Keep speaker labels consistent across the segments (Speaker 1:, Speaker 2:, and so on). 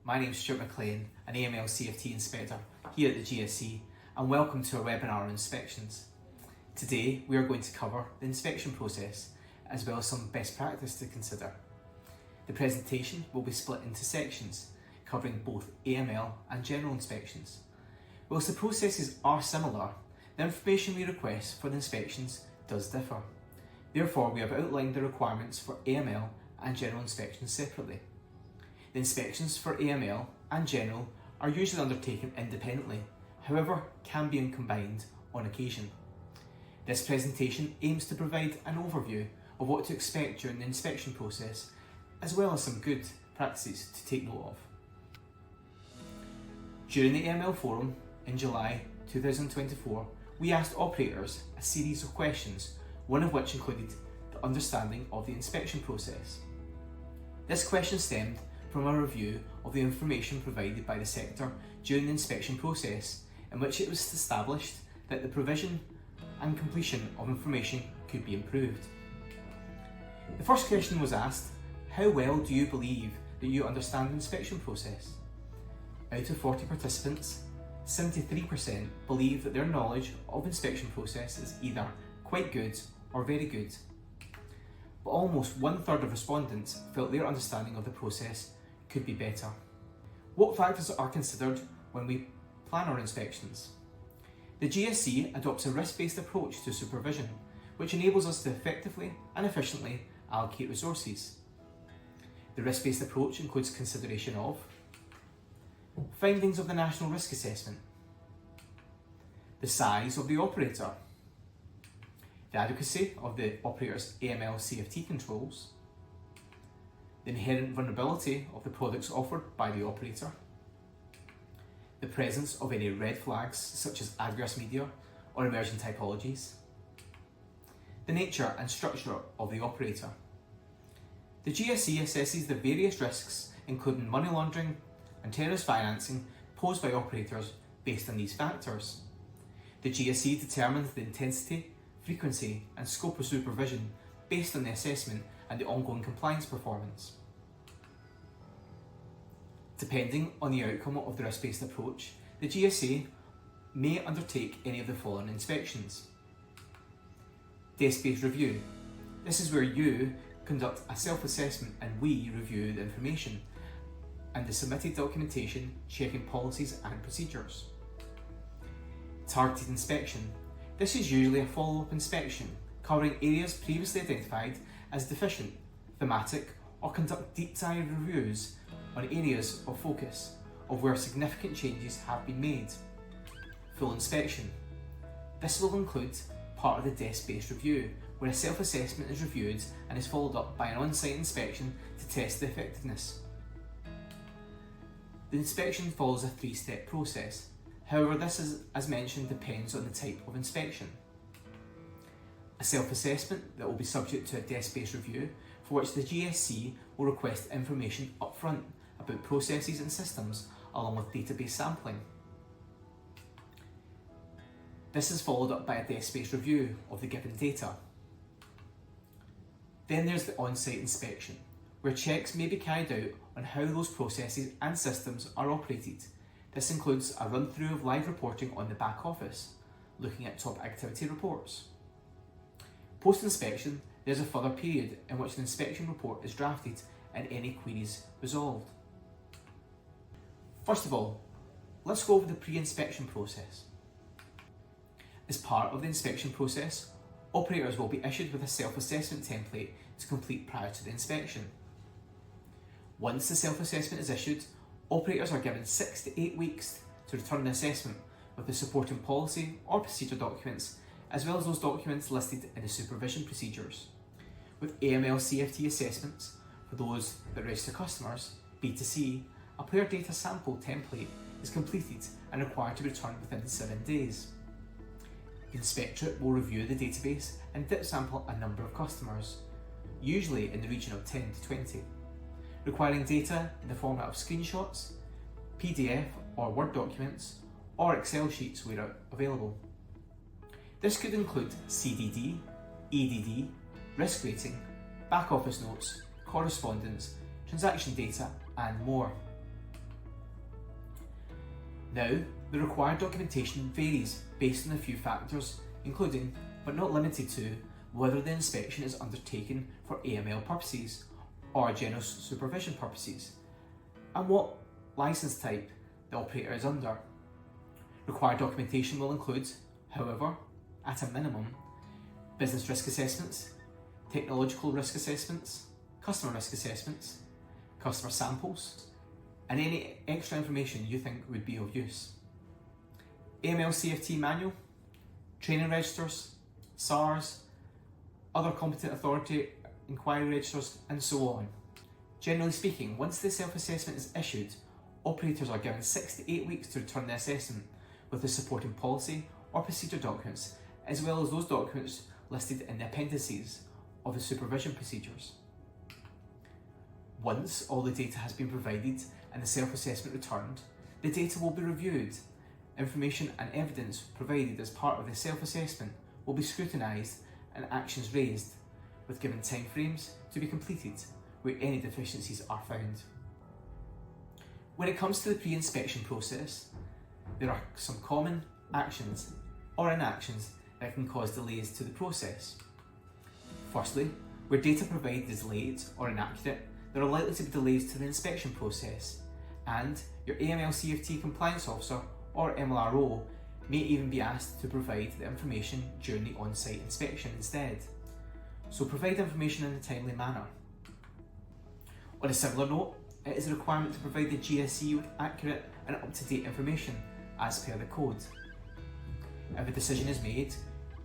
Speaker 1: My name is Stuart McLean, an AML CFT Inspector here at the GSC, and welcome to our webinar on inspections. Today we are going to cover the inspection process as well as some best practice to consider. The presentation will be split into sections covering both AML and general inspections. Whilst the processes are similar, the information we request for the inspections does differ. Therefore, we have outlined the requirements for AML and general inspections separately. The inspections for AML and general are usually undertaken independently, however can be combined on occasion. This presentation aims to provide an overview of what to expect during the inspection process, as well as some good practices to take note of. During the AML Forum in July 2024, we asked operators a series of questions, one of which included the understanding of the inspection process. This question stemmed from a review of the information provided by the sector during the inspection process, in which it was established that the provision and completion of information could be improved. The first question was asked: how well do you believe that you understand the inspection process? Out of 40 participants, 73% believe that their knowledge of inspection process is either quite good or very good. But almost 1/3 of respondents felt their understanding of the process could be better. What factors are considered when we plan our inspections? The GSC adopts a risk-based approach to supervision, which enables us to effectively and efficiently allocate resources. The risk-based approach includes consideration of findings of the National Risk Assessment, the size of the operator, the adequacy of the operator's AML CFT controls, the inherent vulnerability of the products offered by the operator, the presence of any red flags such as adverse media or emerging typologies, the nature and structure of the operator. The GSC assesses the various risks, including money laundering and terrorist financing, posed by operators based on these factors. The GSC determines the intensity, frequency and scope of supervision based on the assessment and the ongoing compliance performance. Depending on the outcome of the risk-based approach, the GSA may undertake any of the following inspections. Desk-based review. This is where you conduct a self-assessment and we review the information and the submitted documentation, checking policies and procedures. Targeted inspection. This is usually a follow-up inspection covering areas previously identified as deficient, thematic, or conduct deep dive reviews on areas of focus of where significant changes have been made. Full inspection. This will include part of the desk-based review, where a self-assessment is reviewed and is followed up by an on-site inspection to test the effectiveness. The inspection follows a 3-step process. However, this is, as mentioned, depends on the type of inspection. A self-assessment that will be subject to a desk-based review, for which the GSC will request information upfront about processes and systems along with database sampling. This is followed up by a desk-based review of the given data. Then there's the on-site inspection, where checks may be carried out on how those processes and systems are operated. This includes a run-through of live reporting on the back office, looking at top activity reports. Post-inspection, there's a further period in which the inspection report is drafted and any queries resolved. First of all, let's go over the pre-inspection process. As part of the inspection process, operators will be issued with a self-assessment template to complete prior to the inspection. Once the self-assessment is issued, operators are given 6 to 8 weeks to return the assessment with the supporting policy or procedure documents, as well as those documents listed in the supervision procedures. With AML CFT assessments, for those that register customers, B2C, a player data sample template is completed and required to be returned within 7 days. The inspectorate will review the database and dip sample a number of customers, usually in the region of 10 to 20, requiring data in the format of screenshots, PDF or Word documents, or Excel sheets where available. This could include CDD, EDD, risk rating, back office notes, correspondence, transaction data, and more. Now, the required documentation varies based on a few factors, including, but not limited to, whether the inspection is undertaken for AML purposes or general supervision purposes, and what licence type the operator is under. Required documentation will include, however, at a minimum, business risk assessments, technological risk assessments, customer risk assessments, customer samples, and any extra information you think would be of use. AML CFT manual, training registers, SARs, other competent authority inquiry registers, and so on. Generally speaking, once the self-assessment is issued, operators are given 6 to 8 weeks to return the assessment with the supporting policy or procedure documents, as well as those documents listed in the appendices of the supervision procedures. Once all the data has been provided and the self-assessment returned, the data will be reviewed. Information and evidence provided as part of the self-assessment will be scrutinised and actions raised, with given timeframes to be completed where any deficiencies are found. When it comes to the pre-inspection process, there are some common actions or inactions that can cause delays to the process. Firstly, where data provided is late or inaccurate, there are likely to be delays to the inspection process, and your AML CFT compliance officer or MLRO may even be asked to provide the information during the on-site inspection instead. So provide information in a timely manner. On a similar note, it is a requirement to provide the GSC with accurate and up-to-date information as per the code. If a decision is made,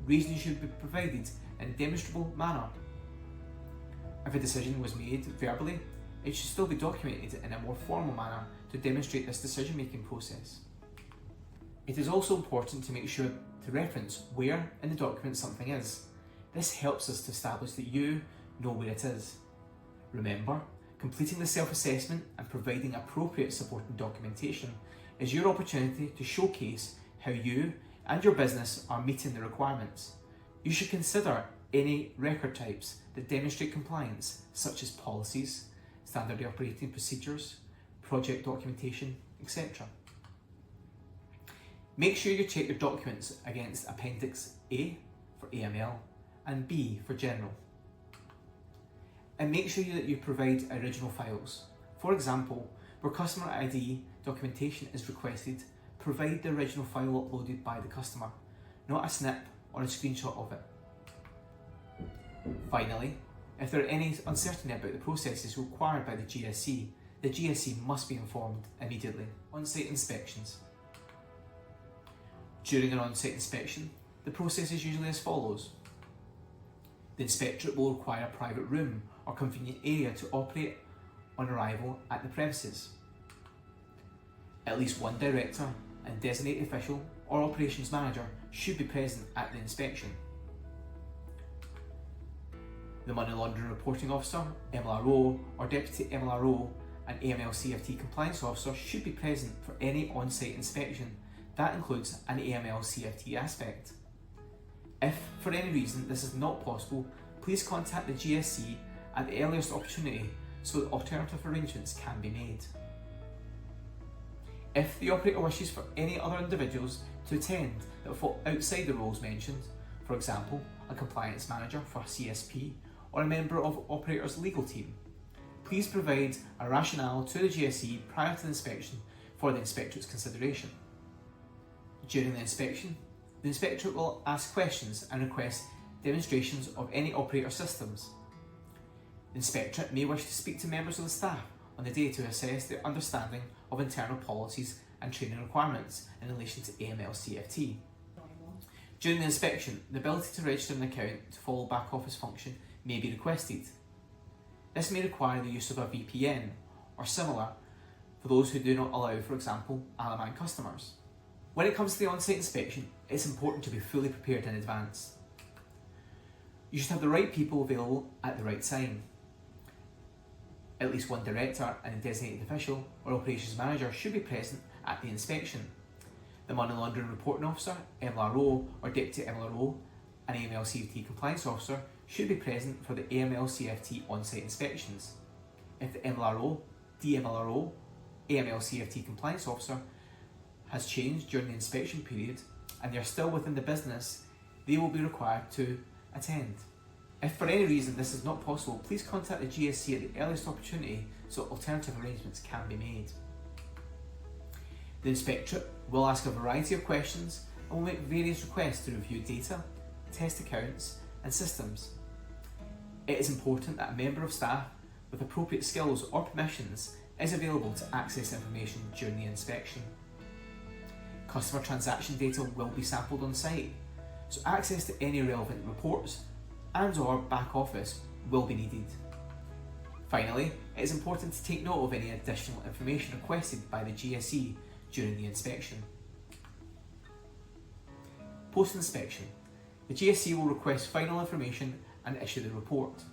Speaker 1: reasoning should be provided in a demonstrable manner. If a decision was made verbally, it should still be documented in a more formal manner to demonstrate this decision-making process. It is also important to make sure to reference where in the document something is. This helps us to establish that you know where it is. Remember, completing the self-assessment and providing appropriate supporting documentation is your opportunity to showcase how you and your business are meeting the requirements. You should consider any record types that demonstrate compliance, such as policies, standard operating procedures, project documentation, etc. Make sure you check your documents against Appendix A for AML and B for General. And make sure that you provide original files. For example, where customer ID documentation is requested, provide the original file uploaded by the customer, not a snip or a screenshot of it. Finally, if there are any uncertainty about the processes required by the GSC must be informed immediately. On-site inspections. During an on-site inspection, the process is usually as follows. The inspectorate will require a private room or convenient area to operate on arrival at the premises. At least one director and designated official or operations manager should be present at the inspection. The Money Laundering Reporting Officer, MLRO, or Deputy MLRO and AML CFT Compliance Officer should be present for any on-site inspection. That includes an AML CFT aspect. If, for any reason, this is not possible, please contact the GSC at the earliest opportunity so that alternative arrangements can be made. If the operator wishes for any other individuals to attend that fall outside the roles mentioned, for example, a compliance manager for CSP or a member of operator's legal team, please provide a rationale to the GSC prior to the inspection for the inspectorate's consideration. During the inspection, the inspectorate will ask questions and request demonstrations of any operator systems. The inspectorate may wish to speak to members of the staff on the day to assess their understanding of internal policies and training requirements in relation to AML CFT. During the inspection, the ability to register an account to follow back office function may be requested. This may require the use of a VPN or similar for those who do not allow, for example, Alaman customers. When it comes to the on-site inspection, it's important to be fully prepared in advance. You should have the right people available at the right time. At least one director and a designated official or operations manager should be present at the inspection. The Money Laundering Reporting Officer, MLRO, or Deputy MLRO, and AML CFT Compliance Officer should be present for the AML CFT on-site inspections. If the MLRO, DMLRO, AML CFT Compliance Officer has changed during the inspection period and they are still within the business, they will be required to attend. If for any reason this is not possible, please contact the GSC at the earliest opportunity so alternative arrangements can be made. The inspectorate will ask a variety of questions and will make various requests to review data, test accounts and systems. It is important that a member of staff with appropriate skills or permissions is available to access information during the inspection. Customer transaction data will be sampled on site, so access to any relevant reports and/or back office will be needed. Finally, it is important to take note of any additional information requested by the GSE during the inspection. Post-inspection, the GSE will request final information and issue the report.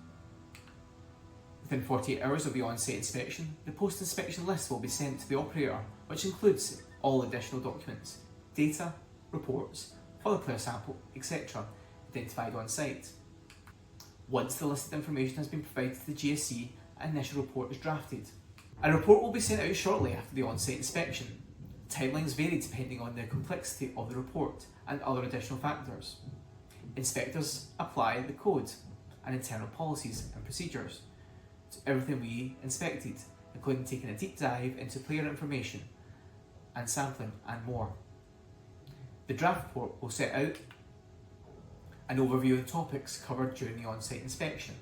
Speaker 1: Within 48 hours of the on-site inspection, the post-inspection list will be sent to the operator, which includes all additional documents, data, reports, further player sample, etc. identified on site. Once the listed information has been provided to the GSE, an initial report is drafted. A report will be sent out shortly after the on-site inspection. Timelines vary depending on the complexity of the report and other additional factors. Inspectors apply the code and internal policies and procedures to everything we inspected, including taking a deep dive into player information and sampling and more. The draft report will set out an overview of the topics covered during the on-site inspection,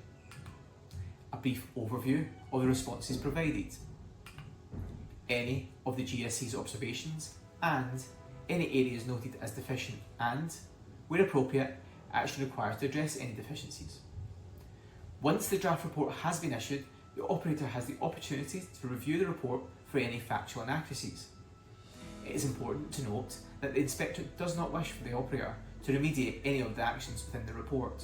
Speaker 1: a brief overview of the responses provided, any of the GSC's observations and any areas noted as deficient and, where appropriate, action required to address any deficiencies. Once the draft report has been issued, the operator has the opportunity to review the report for any factual inaccuracies. It is important to note that the inspectorate does not wish for the operator to remediate any of the actions within the report.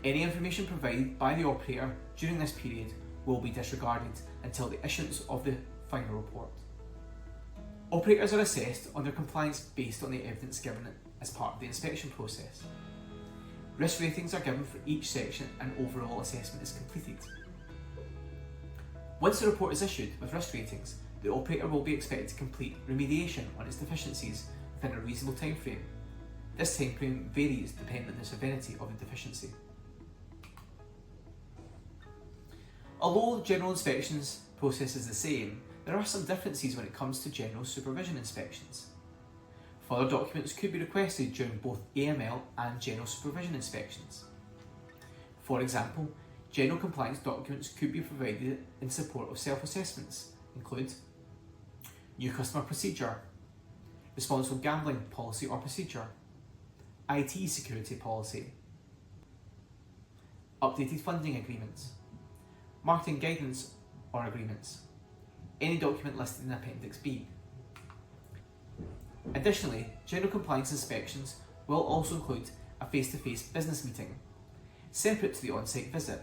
Speaker 1: Any information provided by the operator during this period will be disregarded until the issuance of the final report. Operators are assessed on their compliance based on the evidence given as part of the inspection process. Risk ratings are given for each section and overall assessment is completed. Once the report is issued with risk ratings, the operator will be expected to complete remediation on its deficiencies within a reasonable time frame. This time frame varies depending on the severity of the deficiency. Although the general inspections process is the same, there are some differences when it comes to general supervision inspections. Further documents could be requested during both AML and general supervision inspections. For example, general compliance documents could be provided in support of self-assessments, include new customer procedure, responsible gambling policy or procedure, IT security policy, updated funding agreements, marketing guidance or agreements, any document listed in Appendix B. Additionally, general compliance inspections will also include a face-to-face business meeting, separate to the on-site visit.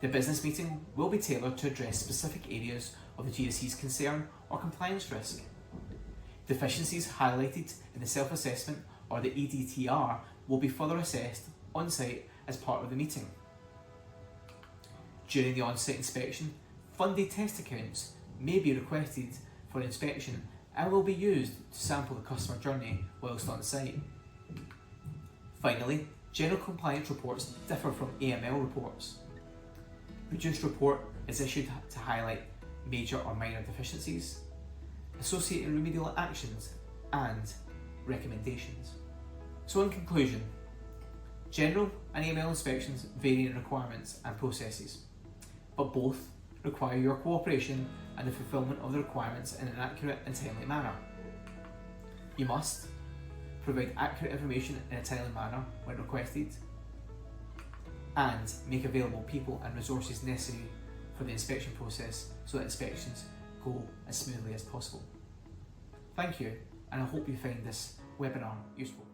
Speaker 1: The business meeting will be tailored to address specific areas of the GSC's concern or compliance risk. Deficiencies highlighted in the self-assessment or the EDTR will be further assessed on-site as part of the meeting. During the on-site inspection, funded test accounts may be requested for inspection and will be used to sample the customer journey whilst on site. Finally, general compliance reports differ from AML reports. Reduced report is issued to highlight major or minor deficiencies, associated remedial actions and recommendations. So in conclusion, general and AML inspections vary in requirements and processes, but both require your cooperation and the fulfilment of the requirements in an accurate and timely manner. You must provide accurate information in a timely manner when requested, and make available people and resources necessary for the inspection process so that inspections go as smoothly as possible. Thank you, and I hope you find this webinar useful.